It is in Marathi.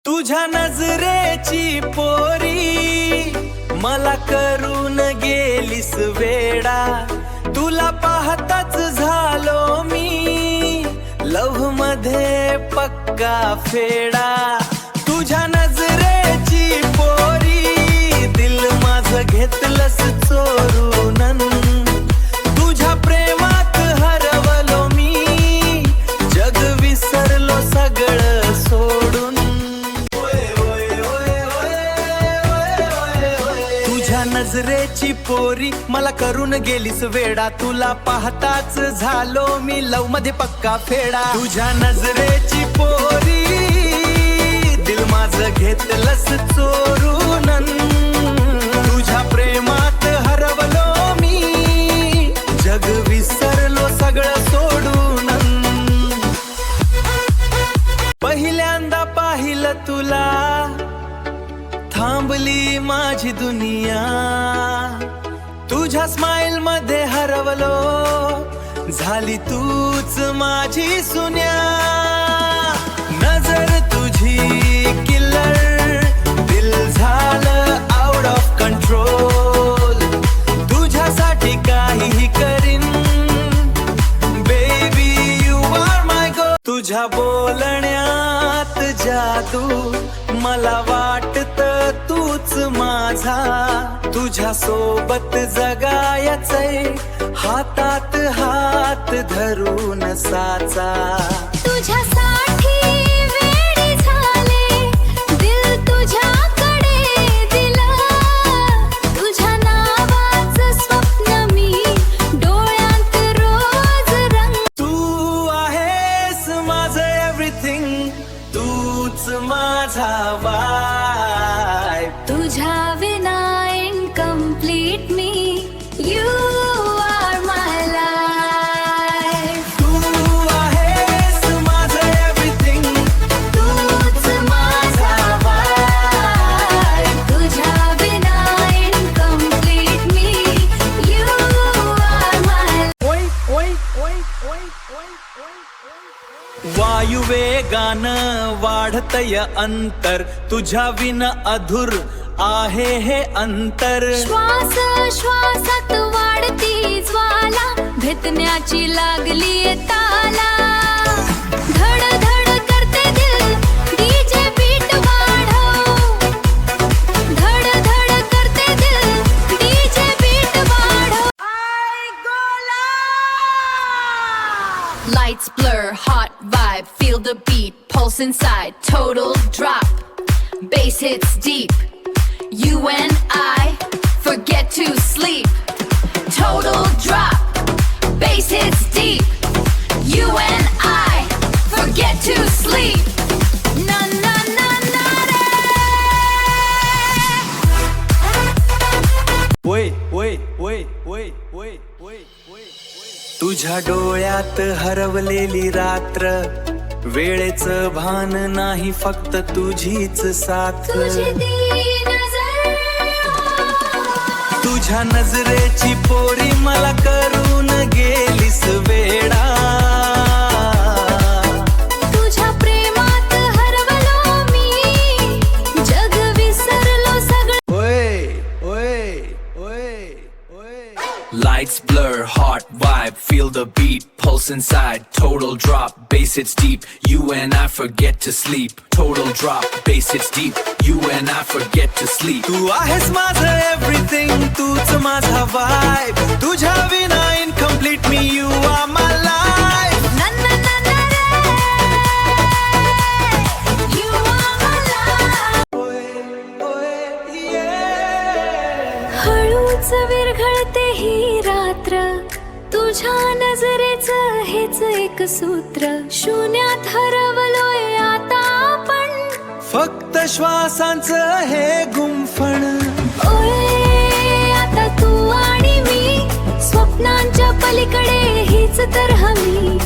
तुझ्या नजरेची पोरी मला करून गेलीस वेडा, तुला पाहताच झालो मी लव्ह मध्ये पक्का फेडा। तुझ्या नजरेची पोरी दिल माझं घेतलंस चोरून, तुझ्या प्रेमात हरवलो मी जग विसरलो सगळं सोडून। तुझ्या नजरेची पोरी मला करून गेलीस वेडा, तुला पाहताच झालो मी लव मध्ये पक्का फेडा। तुझ्या नजरेची पोरी दिल माझं घेतलंस चोरून, तुझ्या प्रेमात हरवलो मी जग विसरलो सगळं सोडून। पहिल्यांदा पाहिलं तुला थांबली माझी दुनिया, तुझ्या स्माइल मध्ये हरवलो झाली तूच माझी सुन्या। नजर तुझी किलर दिल झालं आउट ऑफ कंट्रोल, तुझ्यासाठी काहीही करीन baby you are my girl. तुझ्या बोलण्यात जादू मला वाटत तूच माझा, तुझ्या सोबत जगायचंय हातात हात धरून साचा। तुझ्यासाठी वेडी झाले दिल तुझ्याकडे दिलं, तुझ्या नावाचं स्वप्न मी डोळ्यात रोज रंग। तू आहेस माझं एव्हरीथिंग, तूच माझा वाईब, तुझ्या विना इनकम्प्लीट मी यू आर माय लाईफ। तू आहेस माझं एव्हरीथिंग, तूच माझा वाईब, तुझ्या विना इनकम्प्लीट मी यू आर माय। वायुवेगानं वाढतय अंतर, तुझ्या विन अधूर आहे हे अंतर। श्वास श्वासात वाढती ज्वाला, भेटण्याची लागली ताला। धड धड करते दिल डीजे बीट वाढव, धड धड करते दिल डीजे बीट वाढव। Lights blur, hot vibe, feel the beat, pulse inside, total drop, bass hits deep, you and I forget to sleep, total drop, bass hits deep, you and I forget to sleep, na na na na ओय ओय ओय ओय ओय ओय ओय। तुझ्या डोळ्यात हरवलेली रात्र, वेळेचं भान नाही फक्त तुझीच साथ। तुझी ती नजर, तुझ्या नजरेची पोरी मला करून गेलीस वेडा, तुझ्या प्रेमात हरवलो मी जग विसरलो सगळं। ओय ओय ओय ओय। Lights blur, hot vibe, feel the beat, pulse inside, total drop, bass hits deep, you and I forget to sleep, total drop, bass hits deep, you and I forget to sleep. तू आहेस माझं एव्हरीथिंग, तूच माझा वाईब, तुझ्या विना इनकम्प्लीट मी यू आर माय लाईफ। ना ना ना ना रे यू आर माय लाईफ। हळूच विरघळते ही रात्र, तुझ्या नजरेचं हेच एक सूत्र, शून्यात हरवलोय आता आपण फक्त श्वासांचं हे गुंफण। ओय आता तू आणि मी स्वप्नांच्या पलीकडे हीच तर हमी।